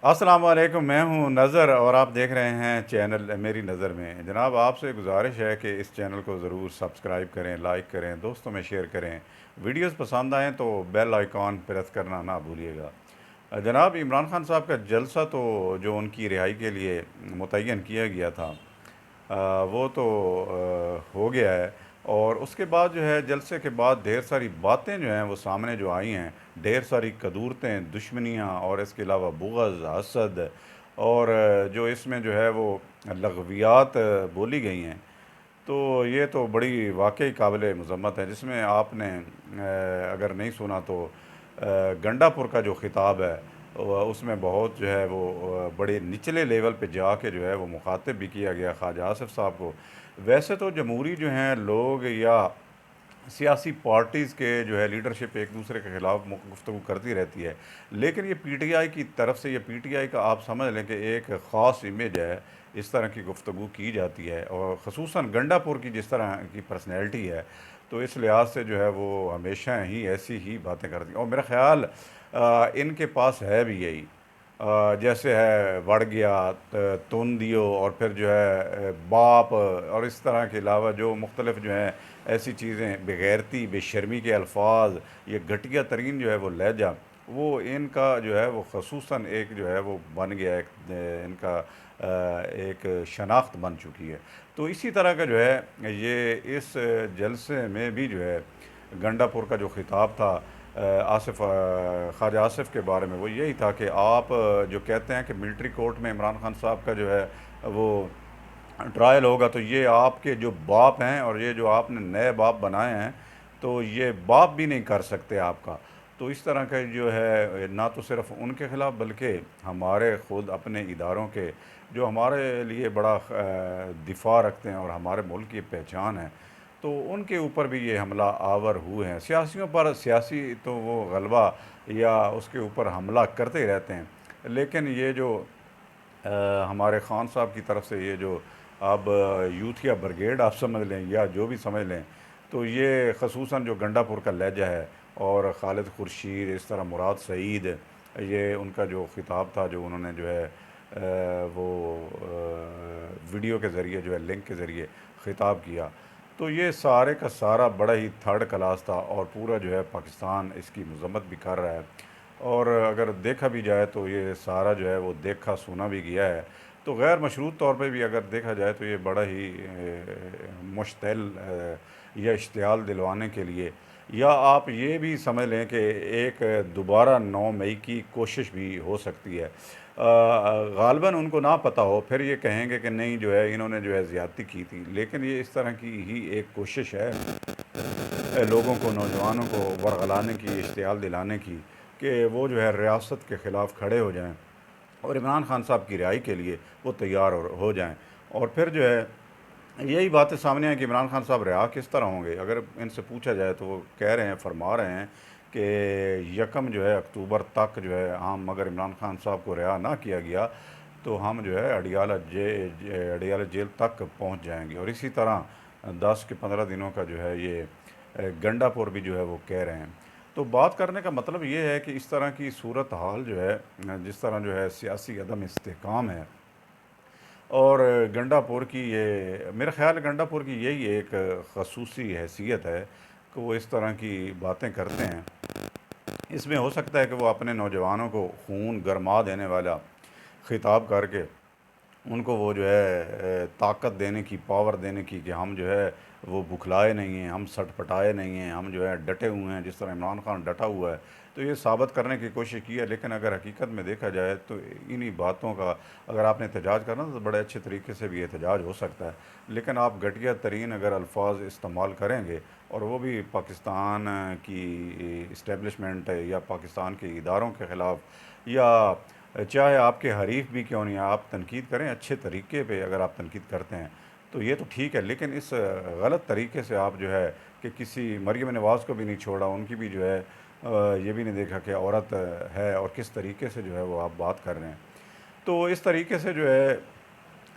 अस्सलाम वालेकुम। मैं हूं नज़र और आप देख रहे हैं चैनल मेरी नज़र में। जनाब, आपसे गुजारिश है कि इस चैनल को ज़रूर सब्सक्राइब करें, लाइक करें, दोस्तों में शेयर करें। वीडियोस पसंद आएँ तो बेल आइकॉन प्रेस करना ना भूलिएगा। जनाब, इमरान खान साहब का जलसा तो जो उनकी रिहाई के लिए मुतय्यन किया गया था, वो तो हो गया है। और उसके बाद जो है, जलसे के बाद ढेर सारी बातें जो हैं वो सामने जो आई हैं, ढेर सारी कदूरतें, दुश्मनियाँ और इसके अलावा बुग़्ज़, हसद और जो इसमें जो है वो लग़वियात बोली गई हैं। तो ये तो बड़ी वाक़ई काबिल मज़म्मत है, जिसमें आपने अगर नहीं सुना तो गंडापुर का जो ख़िताब है, उसमें बहुत जो है वो बड़े निचले लेवल पे जाके जो है वो मुख़ातिब भी किया गया ख्वाजा आसिफ़ साहब को। वैसे तो जमहूरी जो हैं लोग या सियासी पार्टीज़ के जो है लीडरशिप एक दूसरे के ख़िलाफ़ गुफ्तगू करती रहती है, लेकिन ये पीटीआई की तरफ से, ये पीटीआई का आप समझ लें कि एक ख़ास इमेज है, इस तरह की गुफ्तगू की जाती है। और ख़ुसूसन गंडापुर की जिस तरह की पर्सनैलिटी है, तो इस लिहाज से जो है वो हमेशा ही ऐसी ही बातें करती हैं। और मेरा ख़्याल इनके पास है भी यही। जैसे है वड़ गया, तोंदियो और फिर जो है बाप और इस तरह के अलावा जो मुख्तलिफ जो हैं ऐसी चीज़ें, बेगैरती, बेशर्मी के अल्फाज, ये घटिया तरीन जो है वो लहजा, वो इनका जो है वो ख़ुसूसन एक जो है वो बन गया, एक इनका एक शनाख्त बन चुकी है। तो इसी तरह का जो है ये इस जलसे में भी जो है गंडापुर का जो ख़िताब था ख्वाजा आसिफ़ के बारे में, वो यही था कि आप जो कहते हैं कि मिलिट्री कोर्ट में इमरान खान साहब का जो है वो ट्रायल होगा, तो ये आपके जो बाप हैं और ये जो आपने नए बाप बनाए हैं, तो ये बाप भी नहीं कर सकते आपका। तो इस तरह का जो है, ना तो सिर्फ़ उनके ख़िलाफ़ बल्कि हमारे ख़ुद अपने इदारों के, जो हमारे लिए बड़ा दिफ़ा रखते हैं और हमारे मुल्क की पहचान है, तो उनके ऊपर भी ये हमला आवर हुए हैं। सियासियों पर सियासी तो वो गलबा या उसके ऊपर हमला करते ही रहते हैं, लेकिन ये जो हमारे ख़ान साहब की तरफ से ये जो अब यूथिया ब्रिगेड आप समझ लें या जो भी समझ लें, तो ये ख़ुसूसन जो गंडापुर का लहजा है और खालिद खुर्शीद, इस तरह मुराद सईद, ये उनका जो ख़िताब था जो उन्होंने जो है वो वीडियो के ज़रिए जो है लिंक के ज़रिए ख़िताब किया, तो ये सारे का सारा बड़ा ही थर्ड क्लास था और पूरा जो है पाकिस्तान इसकी मज़म्मत भी कर रहा है। और अगर देखा भी जाए तो ये सारा जो है वो देखा सुना भी गया है। तो गैर मशरूत तौर पे भी अगर देखा जाए तो ये बड़ा ही मुश्तिल या इश्तियाल दिलवाने के लिए, या आप ये भी समझ लें कि एक दोबारा 9 मई की कोशिश भी हो सकती है। ग़ालिबन उनको ना पता हो, फिर ये कहेंगे कि नहीं जो है इन्होंने जो है ज़्यादती की थी, लेकिन ये इस तरह की ही एक कोशिश है लोगों को, नौजवानों को वरगलाने की, इश्तियाल दिलाने की, कि वो जो है रियासत के ख़िलाफ़ खड़े हो जाएँ और इमरान खान साहब की रिहाई के लिए वो तैयार हो जाएँ। और फिर जो है यही बातें सामने आई कि इमरान खान साहब रिहा किस तरह होंगे। अगर इनसे पूछा जाए तो वो कह रहे हैं, फरमा रहे हैं कि यकम जो है अक्टूबर तक जो है हम, अगर इमरान खान साहब को रिहा ना किया गया तो हम जो है अडियाला जेल तक पहुंच जाएंगे। और इसी तरह 10 के 15 दिनों का जो है ये गंडापुर भी जो है वो कह रहे हैं। तो बात करने का मतलब ये है कि इस तरह की सूरत हाल जो है, जिस तरह जो है सियासी अदम इस्तेकाम है, और गंडापुर की ये, मेरा ख़्याल है गंडापुर की यही एक ख़ुसूसी हैसियत है कि वो इस तरह की बातें करते हैं। इसमें हो सकता है कि वो अपने नौजवानों को खून गरमा देने वाला ख़िताब करके उनको वो जो है ताकत देने की, पावर देने की, कि हम जो है वो बुखलाए नहीं हैं, हम सटपटाए नहीं हैं, हम जो है डटे हुए हैं, जिस तरह इमरान खान डटा हुआ है। तो ये साबित करने की कोशिश की है, लेकिन अगर हकीकत में देखा जाए तो इन्हीं बातों का अगर आपने एहतजाज करना तो बड़े अच्छे तरीके से भी एहतजाज हो सकता है। लेकिन आप घटिया तरीन अगर अल्फाज इस्तेमाल करेंगे और वो भी पाकिस्तान की इस्टेब्लिशमेंट या पाकिस्तान के इदारों के ख़िलाफ़, या चाहे आपके हरीफ भी क्यों नहीं, आप तनकीद करें अच्छे तरीके पे, अगर आप तनकीद करते हैं तो ये तो ठीक है, लेकिन इस गलत तरीके से आप जो है कि किसी मरियम नवाज़ को भी नहीं छोड़ा, उनकी भी जो है ये भी नहीं देखा कि औरत है और किस तरीके से जो है वो आप बात कर रहे हैं। तो इस तरीके से जो है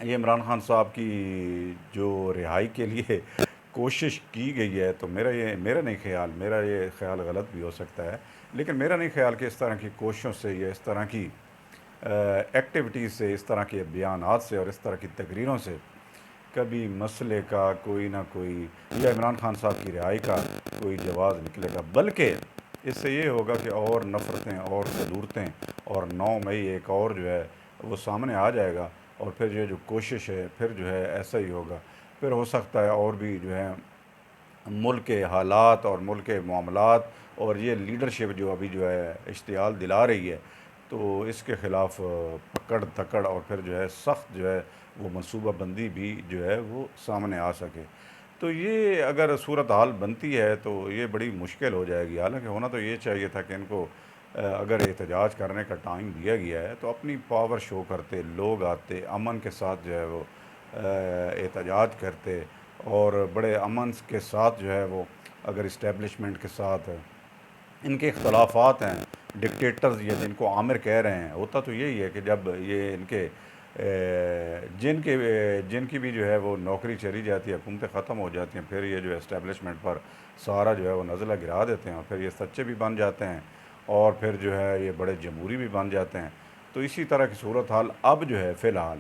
ये इमरान खान साहब की जो रिहाई के लिए कोशिश की गई है, तो मेरा ये ख़्याल गलत भी हो सकता है, लेकिन मेरा नहीं ख़्याल कि इस तरह की कोशिशों से या इस तरह की एक्टिविटीज़ से, इस तरह के बयानात से और इस तरह की तकरीरों से कभी मसले का कोई ना कोई या इमरान खान साहब की रिहाई का कोई जवाब निकलेगा, बल्कि इससे ये होगा कि और नफ़रतें और सदूरतें और 9 मई एक और जो है वो सामने आ जाएगा। और फिर ये जो कोशिश है फिर जो है ऐसा ही होगा। फिर हो सकता है और भी जो है मुल्क के हालात और मुल्क के मामलात और ये लीडरशिप जो अभी जो है इश्तियाल दिला रही है, तो इसके ख़िलाफ़ पकड़ धकड़ और फिर जो है सख्त जो है वो मनसूबा बंदी भी जो है वो सामने आ सके। तो ये अगर सूरत हाल बनती है तो ये बड़ी मुश्किल हो जाएगी। हालांकि होना तो ये चाहिए था कि इनको अगर एहतजाज करने का टाइम दिया गया है तो अपनी पावर शो करते, लोग आते, अमन के साथ जो है वो एहतजाज करते और बड़े अमन के साथ जो है वो अगर इस्टेब्लिशमेंट के साथ इनके इख्तलाफात हैं, डिक्टेटर्स या जिनको आमिर कह रहे हैं, होता तो यही है कि जब ये इनके जिनकी भी जो है वो नौकरी चली जाती है, हुकूमतें ख़त्म हो जाती हैं, फिर ये जो एस्टेब्लिशमेंट पर सारा जो है वो नज़ला गिरा देते हैं और फिर ये सच्चे भी बन जाते हैं और फिर जो है ये बड़े जमहूरी भी बन जाते हैं। तो इसी तरह की सूरत हाल अब जो है फ़िलहाल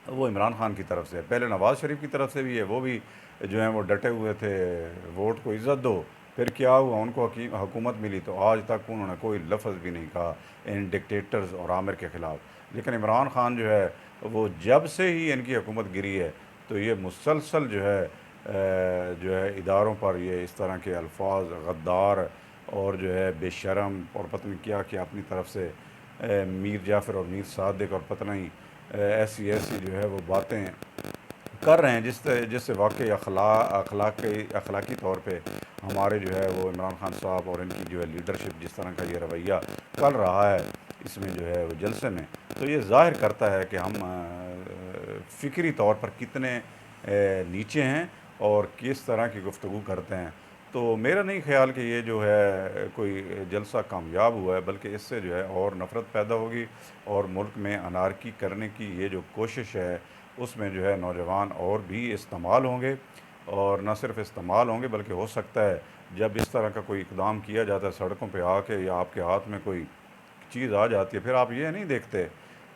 वो इमरान खान की तरफ से, पहले नवाज़ शरीफ की तरफ से भी है, वो भी जो हैं वो डटे हुए थे, वोट को इज़्ज़त दो। फिर क्या हुआ, उनको हुकूमत मिली तो आज तक उन्होंने कोई लफ्ज़ भी नहीं कहा इन डिक्टेटर्स और आमिर के ख़िलाफ़। लेकिन इमरान खान जो है वो जब से ही इनकी हुकूमत गिरी है तो ये मुसलसल जो है इदारों पर ये इस तरह के अल्फाज गद्दार और जो है बेशरम और पता नहीं क्या क्या अपनी तरफ से मीर जाफ़र और मीर सादिक और पता नहीं ऐसी ऐसी जो है वो बातें कर रहे हैं जिससे वाकई अखलाकी तौर पे हमारे जो है वो इमरान खान साहब और इनकी जो है लीडरशिप जिस तरह का ये रवैया चल रहा है इसमें जो है वो जलसे में, तो ये ज़ाहिर करता है कि हम फ़िक्री तौर पर कितने नीचे हैं और किस तरह की गुफ्तगू करते हैं। तो मेरा नहीं ख्याल कि ये जो है कोई जलसा कामयाब हुआ है, बल्कि इससे जो है और नफ़रत पैदा होगी और मुल्क में अनारकी करने की ये जो कोशिश है उसमें जो है नौजवान और भी इस्तेमाल होंगे। और न सिर्फ इस्तेमाल होंगे बल्कि हो सकता है जब इस तरह का कोई इक़दाम किया जाता है सड़कों पे आके या आपके हाथ में कोई चीज़ आ जाती है, फिर आप ये नहीं देखते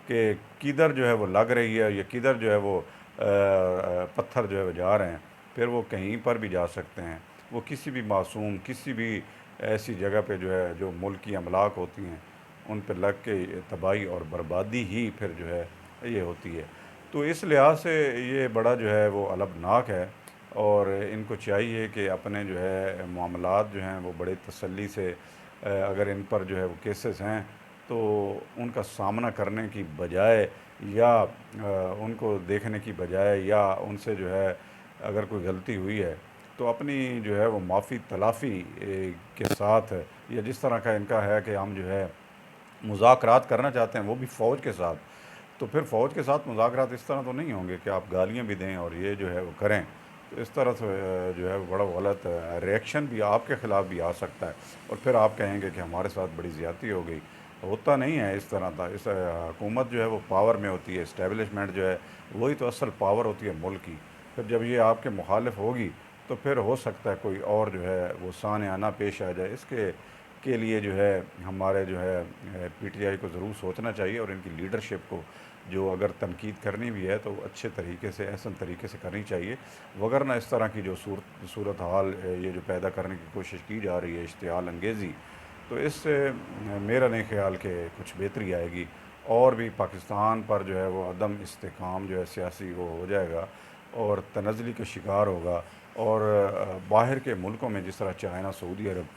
कि किधर जो है वो लग रही है या किधर जो है वो पत्थर जो है वो जा रहे हैं, फिर वो कहीं पर भी जा सकते हैं। वो किसी भी मासूम, किसी भी ऐसी जगह पे जो है जो मुल्क की अमलाक होती हैं उन पर लग के तबाही और बर्बादी ही फिर जो है ये होती है। तो इस लिहाज से ये बड़ा जो है वो अलबनाक है और इनको चाहिए कि अपने जो है मामलात जो हैं वो बड़े तसल्ली से अगर इन पर जो है वो केसेस हैं तो उनका सामना करने की बजाय या उनको देखने की बजाय या उनसे जो है अगर कोई गलती हुई है तो अपनी जो है वो माफ़ी तलाफ़ी के साथ या जिस तरह का इनका है कि हम जो है मुज़ाकरात करना चाहते हैं वो भी फ़ौज के साथ, तो फिर फ़ौज के साथ मुज़ाकरात इस तरह तो नहीं होंगे कि आप गालियाँ भी दें और ये जो है वो करें। तो इस तरह से जो है वो बड़ा गलत रिएक्शन भी आपके ख़िलाफ़ भी आ सकता है और फिर आप कहेंगे कि हमारे साथ बड़ी ज़्यादती हो गई। होता नहीं है इस तरह था। इस हुकूमत जो है वो पावर में होती है, इस्टेब्लिशमेंट जो है वही तो असल पावर होती है मुल्क की। फिर जब ये आपके मुखालिफ होगी तो फिर हो सकता है कोई और जो है वो सानेआना पेश आ जाए। इसके के लिए जो है हमारे जो है पीटीआई को ज़रूर सोचना चाहिए और इनकी लीडरशिप को जो अगर तनकीद करनी भी है तो अच्छे तरीके से, एहसन तरीके से करनी चाहिए। वगरना इस तरह की जो सूरत हाल ये जो पैदा करने की कोशिश की जा रही है इश्तियाल अंगेज़ी, तो इससे मेरा नहीं ख्याल कि कुछ बेहतरी आएगी और भी पाकिस्तान पर जो है वो अदम इस्तेकाम जो है सियासी वो हो जाएगा और तनज़ली का शिकार होगा। और बाहर के मुल्कों में जिस तरह चाइना, सऊदी अरब,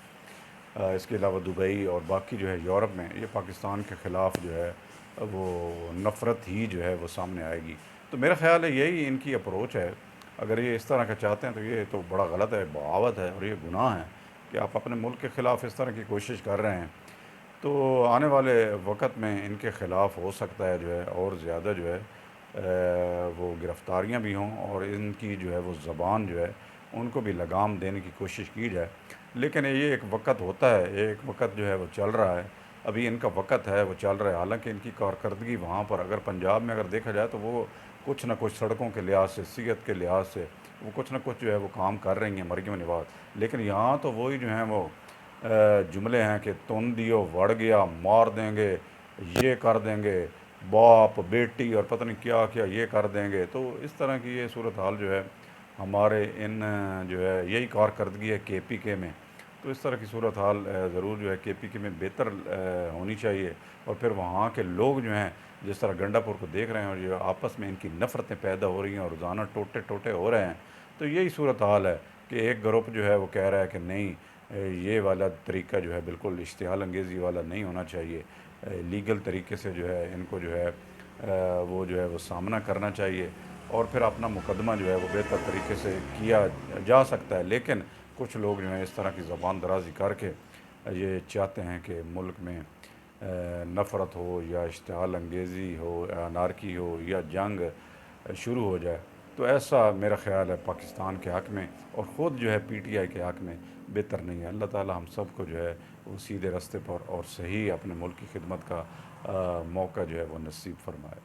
इसके अलावा दुबई और बाकी जो है यूरोप में ये पाकिस्तान के ख़िलाफ़ जो है वो नफ़रत ही जो है वो सामने आएगी। तो मेरा ख़्याल है यही इनकी अप्रोच है। अगर ये इस तरह का चाहते हैं तो ये तो बड़ा गलत है, बगावत है और ये गुनाह है कि आप अपने मुल्क के ख़िलाफ़ इस तरह की कोशिश कर रहे हैं। तो आने वाले वक़्त में इनके ख़िलाफ़ हो सकता है जो है और ज़्यादा जो है वो गिरफ़्तारियाँ भी हों और इनकी जो है वो ज़बान जो है उनको भी लगाम देने की कोशिश की जाए। लेकिन ये एक वक़्त होता है, एक वक़्त जो है वो चल रहा है, अभी इनका वक़्त है वो चल रहा है। हालाँकि इनकी कारकर्दगी वहाँ पर अगर पंजाब में अगर देखा जाए तो वो कुछ न कुछ सड़कों के लिहाज से, सेहत के लिहाज से वो कुछ न कुछ जो है वो काम कर रही हैं मरगिम नवाज़। लेकिन यहाँ तो वही जो हैं वो जुमले हैं कि तुम दियो वड़ गया, मार देंगे, ये कर देंगे, बाप बेटी और पता नहीं क्या क्या ये कर देंगे। तो इस तरह की ये सूरत हाल जो है हमारे इन जो है यही कारकर्दगी है KPK में। तो इस तरह की सूरत हाल ज़रूर जो है KPK में बेहतर होनी चाहिए। और फिर वहाँ के लोग जो हैं जिस तरह गंडापुर को देख रहे हैं और जो आपस में इनकी नफ़रतें पैदा हो रही हैं और रोज़ाना टोटे टोटे हो रहे हैं, तो यही सूरत हाल है कि एक ग्रुप जो है वो कह रहा है कि नहीं, ये वाला तरीका जो है बिल्कुल इश्तिहाल अंगेज़ी वाला नहीं होना चाहिए। लीगल तरीके से जो है इनको जो है वो जो है वो सामना करना चाहिए और फिर अपना मुकदमा जो है वो बेहतर तरीके से किया जा सकता है। लेकिन कुछ लोग जो हैं इस तरह की ज़बान दराज़ी करके ये चाहते हैं कि मुल्क में नफ़रत हो या इश्तिहाल अंगेज़ी हो, अनारकी हो या जंग शुरू हो जाए। तो ऐसा मेरा ख़्याल है पाकिस्तान के हक़ में और ख़ुद जो है PTI के हक़ में बेहतर नहीं है। अल्लाह ताला हम सब को जो है वो सीधे रास्ते पर और सही अपने मुल्क की खिदमत का मौका जो है वो नसीब फरमाए।